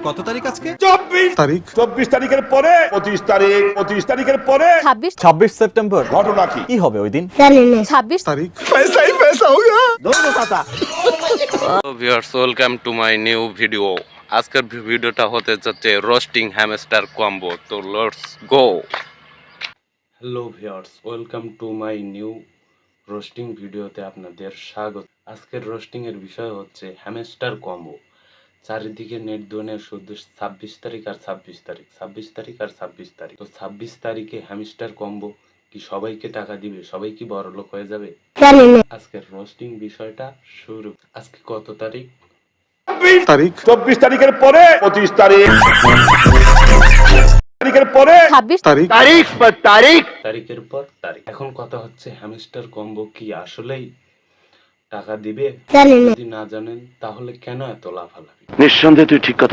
কত তারিখ আজকে? 24 তারিখের পরে 25 তারিখের পরে 26 সেপ্টেম্বর ঘটনা কি হবে ওই দিন? 26 viewers, welcome to my new video. আজকের ভিডিওটা হতে যাচ্ছে রোস্টিং হ্যামস্টার কম্বো। তো let's go. Hello viewers, welcome to my new roasting ভিডিওতে আপনাদের স্বাগত। আজকের রোস্টিং এর বিষয় হচ্ছে হ্যামস্টার কম্বো। চারিদিকে নেট দোনের শুধু 26 তারিখ আর 26 তারিখ, 26 তারিখ আর 26 তারিখ। তো 26 তারিখে হ্যামস্টার কম্বো কি সবাইকে টাকা দিবে? সবাই কি বড়লোক হয়ে যাবে? আজকের রোস্টিং বিষয়টা শুরু। আজকে কত তারিখ? 24 তারিখের পরে 25 তারিখের পরে 26 তারিখের পর তারিখ। এখন কথা হচ্ছে হ্যামস্টার কম্বো কি আসলেই টাকা দিবে? যদি না জানেন তাহলে কেন এত লাফালাফি? নিঃসন্দেহে তুই ঠিক কথা